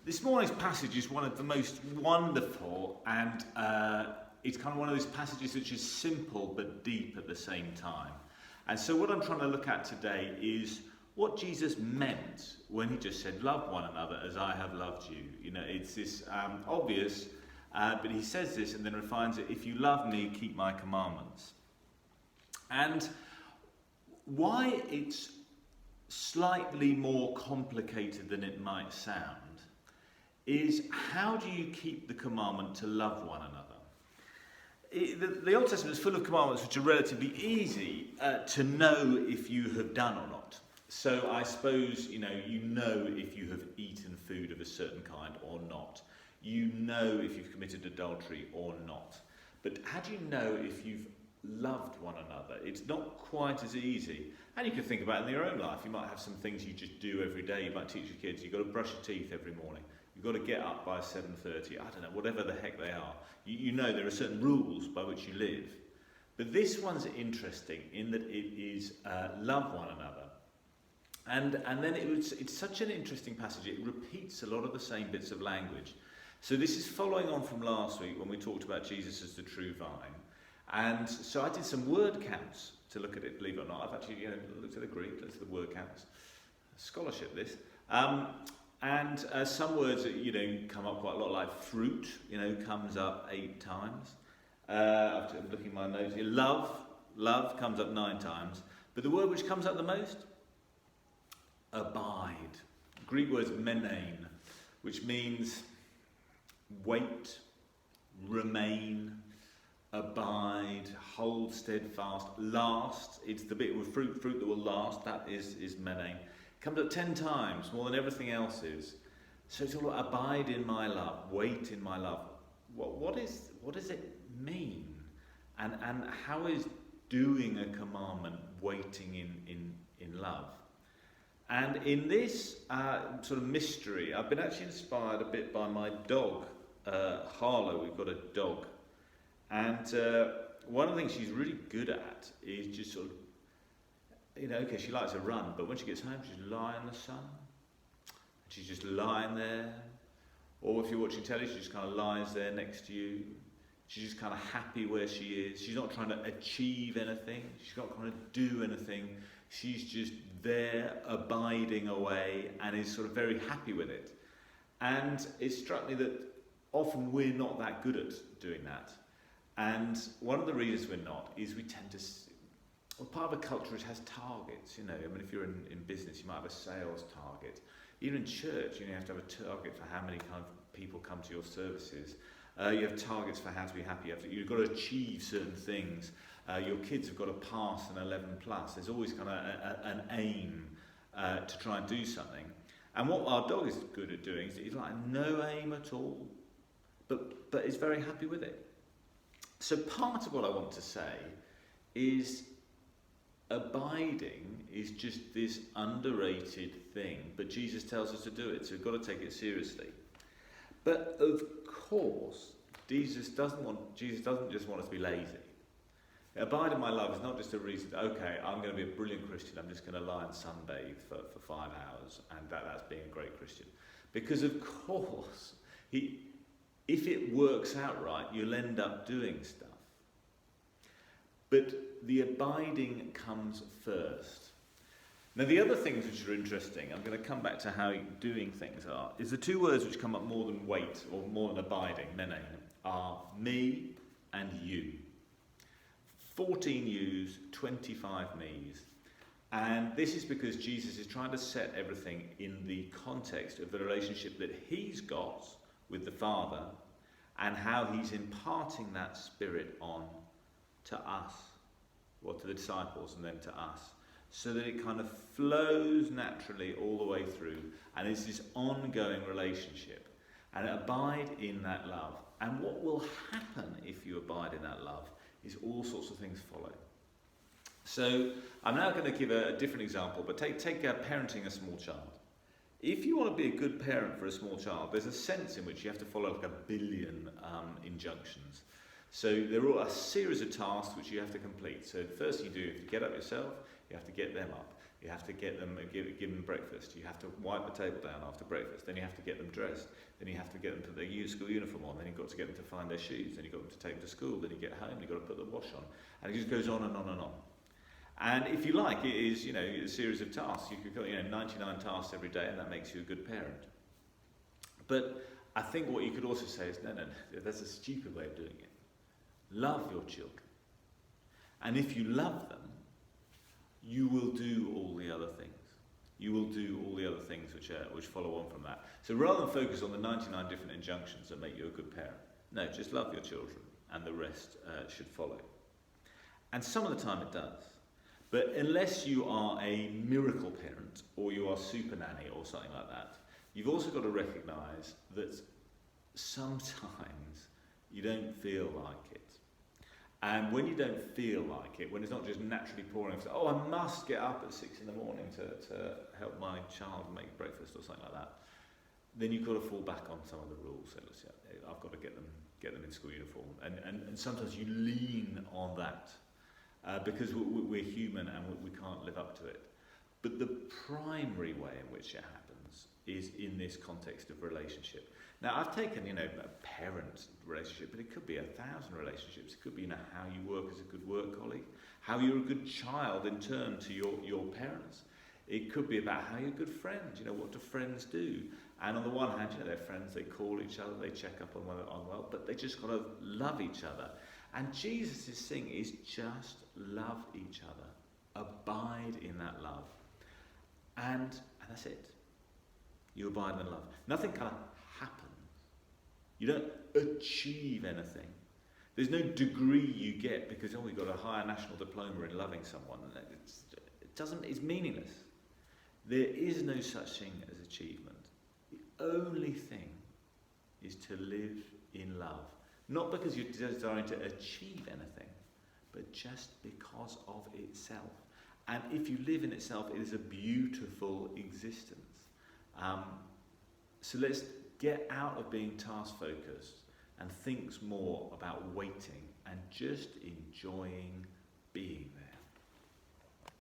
This morning's passage is one of the most wonderful, and it's kind of one of those passages which is simple but deep at the same time. And so what I'm trying to look at today is what Jesus meant when he just said, love one another as I have loved you. You know, it's this obvious, but he says this and then refines it, if you love me, keep my commandments. And why it's slightly more complicated than it might sound is, how do you keep the commandment to love one another? The Old Testament is full of commandments which are relatively easy to know if you have done or not. So I suppose you know if you have eaten food of a certain kind or not. You know if you've committed adultery or not. But how do you know if you've loved one another? It's not quite as easy. And you can think about it in your own life. You might have some things you just do every day. You might teach your kids, you've got to brush your teeth every morning. You've got to get up by 7:30. I don't know, whatever the heck they are. You know there are certain rules by which you live. But this one's interesting in that it is love one another. And then it's such an interesting passage. It repeats a lot of the same bits of language. So this is following on from last week when we talked about Jesus as the true vine. And so I did some word counts to look at it, believe it or not. I've actually looked at the Greek, looked at the word counts. Scholarship, this. And some words that come up quite a lot, like fruit, comes up 8 times. After looking at my notes here, love comes up 9 times. But the word which comes up the most, abide. Greek word is menein, which means wait, remain, abide, hold steadfast, last. It's the bit with fruit that will last. That is menein. Comes up 10 times, more than everything else is. So it's all about abide in my love, wait in my love. What does it mean? And how is doing a commandment waiting in love? And in this sort of mystery, I've been actually inspired a bit by my dog, Harlow. We've got a dog. And one of the things she's really good at is just sort of, okay, she likes to run, but when she gets home, she's lying in the sun. And she's just lying there. Or if you're watching telly, she just kind of lies there next to you. She's just kind of happy where she is. She's not trying to achieve anything. She's not trying to do anything. She's just there, abiding away, and is sort of very happy with it. And it struck me that often we're not that good at doing that. And one of the reasons we're not is we tend to... part of a culture which has targets, if you're in business, you might have a sales target. Even in church, you have to have a target for how many kind of people come to your services. You have targets for how to be happy. You've got to achieve certain things. Your kids have got to pass an 11+. There's always kind of an aim to try and do something. And what our dog is good at doing is like no aim at all, but is very happy with it. So part of what I want to say is abiding is just this underrated thing, but Jesus tells us to do it, so we've got to take it seriously. But of course, Jesus doesn't just want us to be lazy. Abide in my love is not just a reason, okay, I'm going to be a brilliant Christian, I'm just going to lie and sunbathe for 5 hours, and that's being a great Christian. Because of course, if it works out right, you'll end up doing stuff. But the abiding comes first. Now the other things which are interesting, I'm going to come back to how doing things are, is the 2 words which come up more than wait, or more than abiding, menein, are me and you. 14 yous, 25 me's. And this is because Jesus is trying to set everything in the context of the relationship that he's got with the Father, and how he's imparting that Spirit on to us, or to the disciples and then to us, so that it kind of flows naturally all the way through, and it's this ongoing relationship. And abide in that love. And what will happen if you abide in that love is all sorts of things follow. So I'm now going to give a different example, but take parenting a small child. If you want to be a good parent for a small child, there's a sense in which you have to follow like 1 billion injunctions. So there are a series of tasks which you have to complete. So the first thing you do, you have to get up yourself, you have to get them up. You have to give them breakfast. You have to wipe the table down after breakfast. Then you have to get them dressed. Then you have to get them to their school uniform on. Then you've got to get them to find their shoes. Then you've got to take them to school. Then you get home. You've got to put the wash on. And it just goes on and on and on. And if you like, it is, a series of tasks. You could go, 99 tasks every day, and that makes you a good parent. But I think what you could also say is, no, that's a stupid way of doing it. Love your children. And if you love them, you will do all the other things. You will do all the other things which follow on from that. So rather than focus on the 99 different injunctions that make you a good parent, no, just love your children, and the rest should follow. And some of the time it does. But unless you are a miracle parent, or you are super nanny, or something like that, you've also got to recognise that sometimes you don't feel like it. And when you don't feel like it, when it's not just naturally pouring, I must get up at 6 in the morning to help my child make breakfast or something like that, then you've got to fall back on some of the rules. So I've got to get them in school uniform. And sometimes you lean on that because we're human and we can't live up to it. But the primary way in which it happens is in this context of relationship. Now, I've taken, a parent relationship, but it could be 1,000 relationships. It could be, how you work as a good work colleague, how you're a good child in turn to your parents. It could be about how you're a good friend. What do friends do? And on the one hand, they're friends, they call each other, they check up on well, but they just got to love each other. And Jesus' thing is just love each other. Abide in that love. And that's it. You abide in the love. Nothing kind of happens. You don't achieve anything. There's no degree you get because you got a higher national diploma in loving someone. It's meaningless. There is no such thing as achievement. The only thing is to live in love. Not because you're desiring to achieve anything, but just because of itself. And if you live in itself, it is a beautiful existence. So let's get out of being task-focused and think more about waiting and just enjoying being there.